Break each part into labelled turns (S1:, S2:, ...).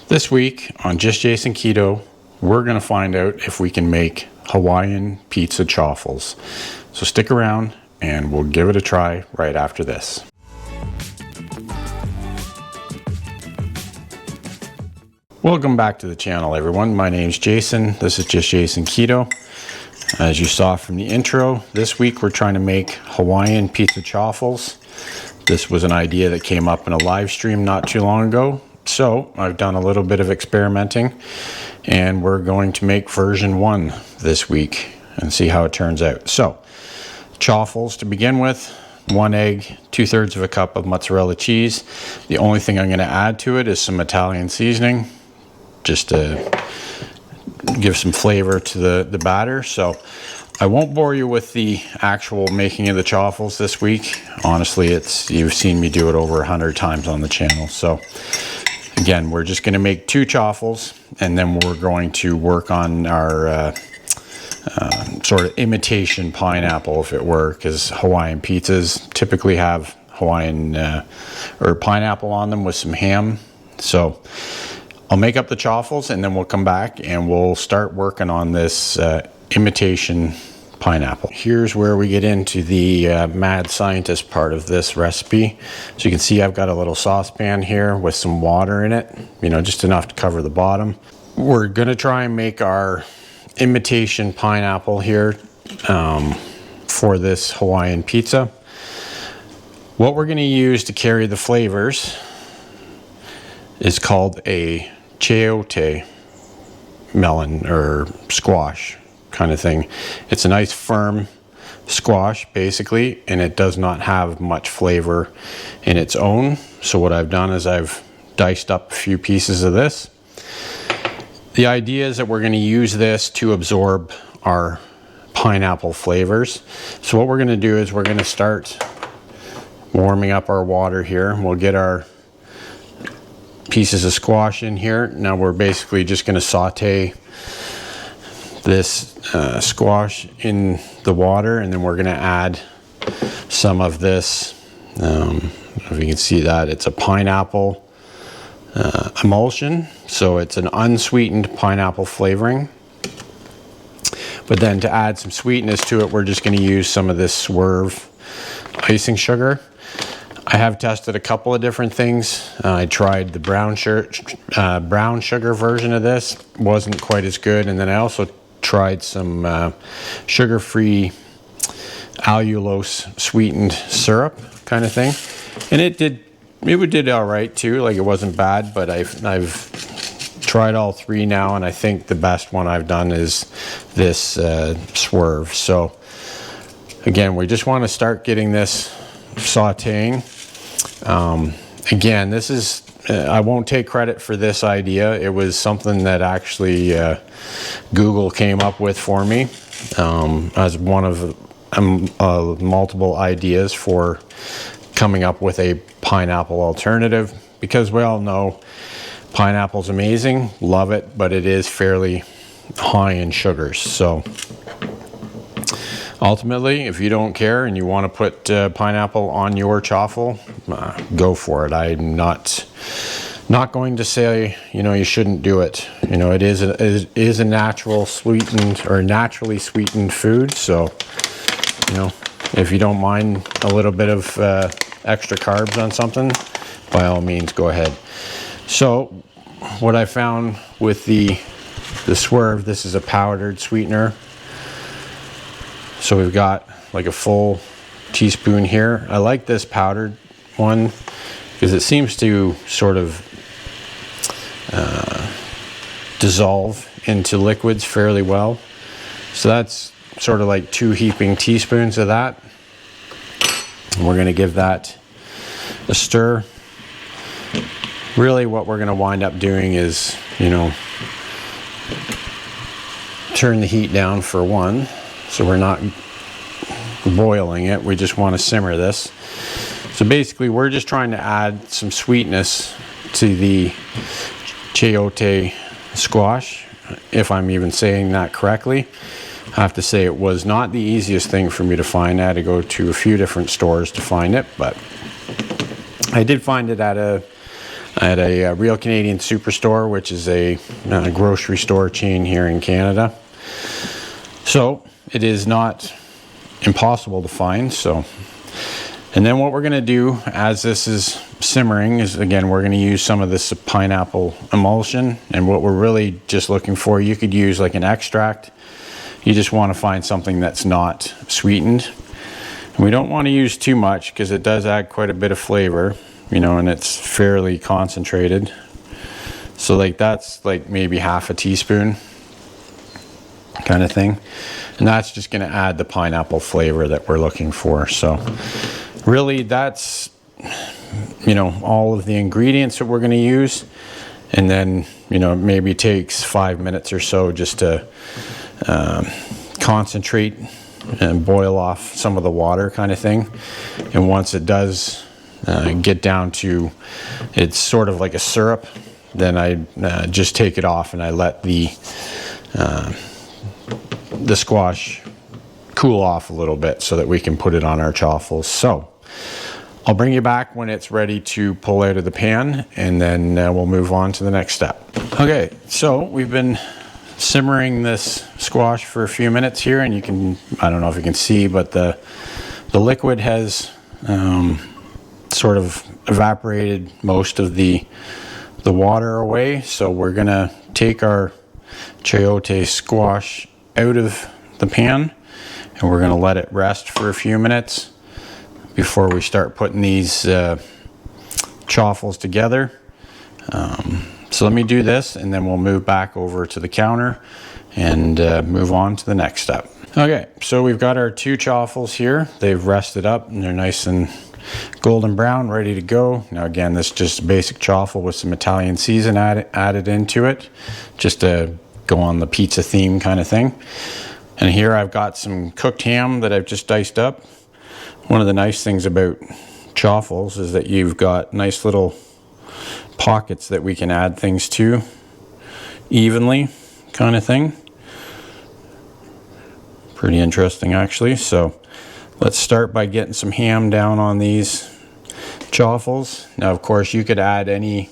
S1: This week on Just Jason Keto, we're going to find out if we can make Hawaiian Pizza Chaffles. So stick around and we'll give it a try right after this. Welcome back to the channel, everyone. My name's Jason. This is Just Jason Keto. As you saw from the intro, this week we're trying to make Hawaiian Pizza Chaffles. This was an idea that came up in a live stream not too long ago. So I've done a little bit of experimenting and we're going to make version 1 this week and see how it turns out. So chaffles to begin with, 1 egg, 2/3 of a cup of mozzarella cheese. The only thing I'm going to add to it is some Italian seasoning just to give some flavor to the batter. So I won't bore you with the actual making of the chaffles this week. Honestly, you've seen me do it over 100 times on the channel. So again, we're just going to make 2 chaffles and then we're going to work on our sort of imitation pineapple, if it were, because Hawaiian pizzas typically have Hawaiian or pineapple on them with some ham. So I'll make up the chaffles and then we'll come back and we'll start working on this imitation pineapple. Here's where we get into the mad scientist part of this recipe. So you can see I've got a little saucepan here with some water in it, just enough to cover the bottom. We're gonna try and make our imitation pineapple here for this Hawaiian pizza. What we're gonna use to carry the flavors is called a chayote melon or squash kind of thing. It's a nice firm squash basically, and it does not have much flavor in its own. So what I've done is I've diced up a few pieces of this. The idea is that we're going to use this to absorb our pineapple flavors. So what we're going to do is we're going to start warming up our water here. We'll get our pieces of squash in here. Now we're basically just going to saute this squash in the water, and then we're going to add some of this, if you can see that, it's a pineapple emulsion, so it's an unsweetened pineapple flavoring. But then to add some sweetness to it, we're just going to use some of this Swerve icing sugar. I have tested a couple of different things. I tried the brown sugar version of this, wasn't quite as good, and then I also tried some sugar-free allulose sweetened syrup kind of thing, and it did all right too. Like, it wasn't bad, but I've tried all 3 now, and I think the best one I've done is this Swerve. So again, we just want to start getting this sauteing. Again, this is I won't take credit for this idea. It was something that actually Google came up with for me as one of multiple ideas for coming up with a pineapple alternative, because we all know pineapple's amazing, love it, but it is fairly high in sugars. So ultimately, if you don't care and you want to put pineapple on your chaffle, go for it. I'm not going to say you shouldn't do it. It is a natural sweetened or naturally sweetened food. So if you don't mind a little bit of extra carbs on something, by all means go ahead. So what I found with the Swerve, this is a powdered sweetener. So we've got like a full teaspoon here. I like this powdered one because it seems to sort of dissolve into liquids fairly well. So that's sort of like 2 heaping teaspoons of that. And we're going to give that a stir. Really what we're going to wind up doing is, turn the heat down for 1. So we're not boiling it, we just want to simmer this. So basically we're just trying to add some sweetness to the Chayote Squash, if I'm even saying that correctly. I have to say it was not the easiest thing for me to find. I had to go to a few different stores to find it, but I did find it at a at a Real Canadian Superstore, which is a grocery store chain here in Canada. So it is not impossible to find. So, and then what we're going to do as this is simmering is, again, we're going to use some of this pineapple emulsion. And what we're really just looking for, you could use like an extract. You just want to find something that's not sweetened. And we don't want to use too much because it does add quite a bit of flavor, you know, and it's fairly concentrated. So like that's like maybe half a teaspoon kind of thing. And that's just going to add the pineapple flavor that we're looking for. So really that's, you know, all of the ingredients that we're going to use. And then, you know, maybe takes 5 minutes or so just to concentrate and boil off some of the water kind of thing. And once it does get down to, it's sort of like a syrup, then I just take it off and I let the squash cool off a little bit so that we can put it on our chaffles. So I'll bring you back when it's ready to pull out of the pan, and then we'll move on to the next step. Okay, so we've been simmering this squash for a few minutes here, and you can, I don't know if you can see, but the liquid has sort of evaporated most of the water away. So we're gonna take our chayote squash out of the pan, and we're gonna let it rest for a few minutes before we start putting these chaffles together. So let me do this, and then we'll move back over to the counter and move on to the next step. Okay, so we've got our 2 chaffles here. They've rested up and they're nice and golden brown, ready to go. Now again, this is just a basic chaffle with some Italian season added into it, just to go on the pizza theme kind of thing. And here I've got some cooked ham that I've just diced up. One of the nice things about chaffles is that you've got nice little pockets that we can add things to evenly kind of thing. Pretty interesting actually. So let's start by getting some ham down on these chaffles. Now of course you could add any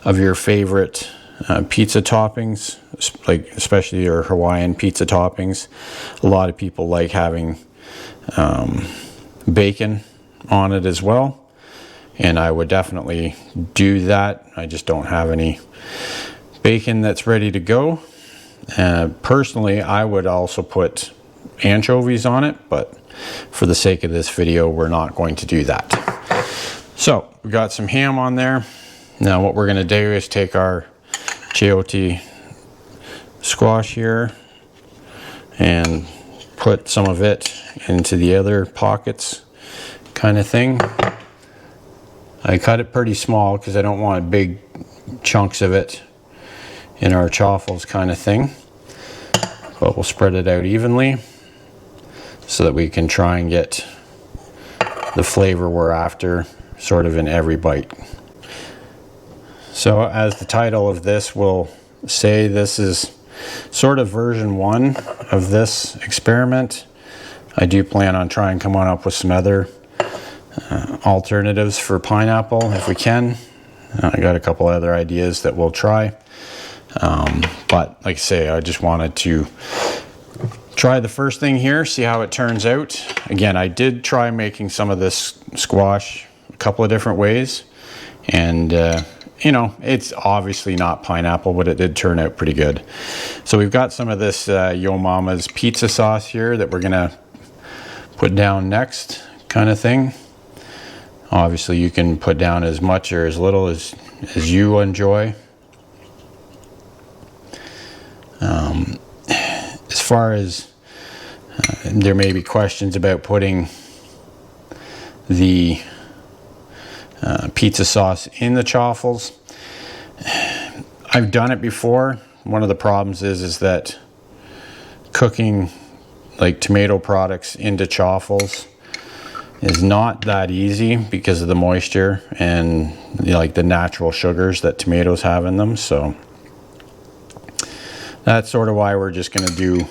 S1: of your favorite pizza toppings, like especially your Hawaiian pizza toppings. A lot of people like having bacon on it as well, and I would definitely do that. I just don't have any bacon that's ready to go. Personally, I would also put anchovies on it, but for the sake of this video, we're not going to do that. So we got some ham on there. Now what we're going to do is take our chayote squash here and put some of it into the other pockets kind of thing. I cut it pretty small because I don't want big chunks of it in our chaffles kind of thing, but we'll spread it out evenly so that we can try and get the flavor we're after sort of in every bite. So as the title of this will say, this is sort of version 1 of this experiment. I do plan on trying to come on up with some other alternatives for pineapple if we can. I got a couple other ideas that we'll try. But like I say, I just wanted to try the first thing here, see how it turns out. Again, I did try making some of this squash a couple of different ways, and you know, it's obviously not pineapple, but it did turn out pretty good. So we've got some of this Yo Mama's pizza sauce here that we're gonna put down next kind of thing. Obviously you can put down as much or as little as you enjoy. As far as there may be questions about putting the pizza sauce in the chaffles. I've done it before. One of the problems is that cooking like tomato products into chaffles is not that easy because of the moisture and like the natural sugars that tomatoes have in them. So that's sort of why we're just going to do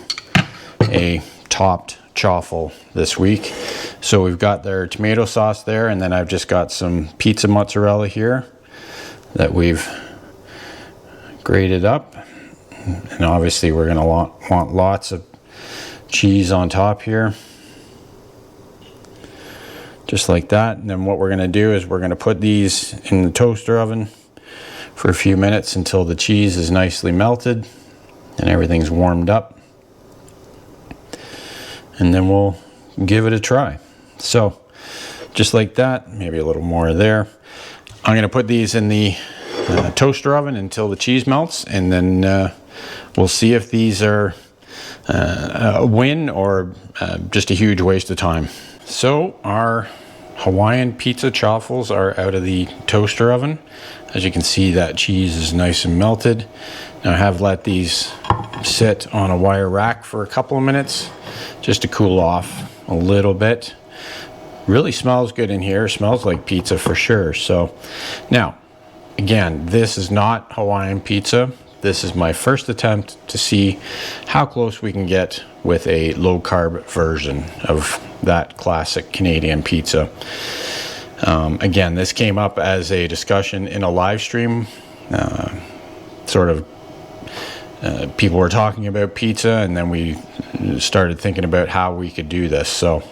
S1: a topped chaffle this week. So we've got their tomato sauce there, and then I've just got some pizza mozzarella here that we've grated up. And obviously we're going to want lots of cheese on top here. Just like that. And then what we're going to do is we're going to put these in the toaster oven for a few minutes until the cheese is nicely melted and everything's warmed up. And then we'll give it a try. So just like that, maybe a little more there. I'm going to put these in the toaster oven until the cheese melts, and then we'll see if these are a win or just a huge waste of time. So our Hawaiian Pizza Chaffles are out of the toaster oven. As you can see, that cheese is nice and melted. Now I have let these sit on a wire rack for a couple of minutes just to cool off a little bit. Really smells good in here. Smells like pizza for sure. So now, again, this is not Hawaiian pizza. This is my first attempt to see how close we can get with a low-carb version of that classic Canadian pizza. Again, this came up as a discussion in a live stream. People were talking about pizza, and then we started thinking about how we could do this. So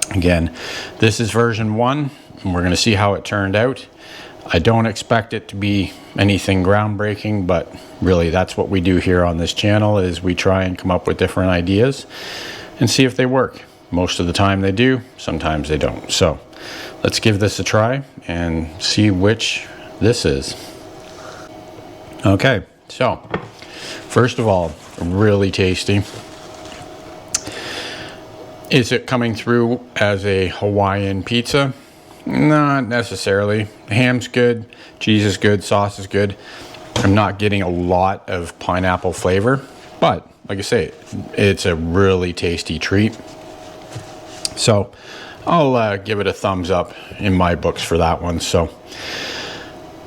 S1: again, this is version 1, and we're going to see how it turned out. I don't expect it to be anything groundbreaking, but really that's what we do here on this channel, is we try and come up with different ideas and see if they work. Most of the time they do, sometimes they don't. So let's give this a try and see which this is. Okay, so first of all, really tasty. Is it coming through as a Hawaiian pizza? Not necessarily. Ham's good, cheese is good, sauce is good. I'm not getting a lot of pineapple flavor, but like I say, it's a really tasty treat. So I'll give it a thumbs up in my books for that one. So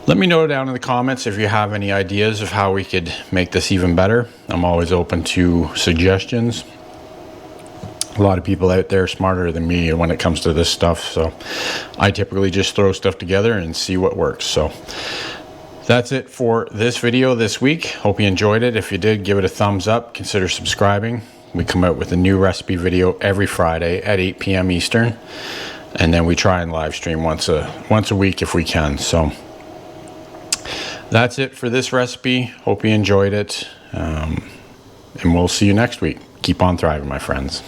S1: let me know down in the comments if you have any ideas of how we could make this even better. I'm always open to suggestions. A lot of people out there smarter than me when it comes to this stuff, so I typically just throw stuff together and see what works. So that's it for this video this week. Hope you enjoyed it. If you did, give it a thumbs up. Consider subscribing. We come out with a new recipe video every Friday at 8 p.m. Eastern, and then we try and live stream once a week if we can. So that's it for this recipe. Hope you enjoyed it, and we'll see you next week. Keep on thriving, my friends.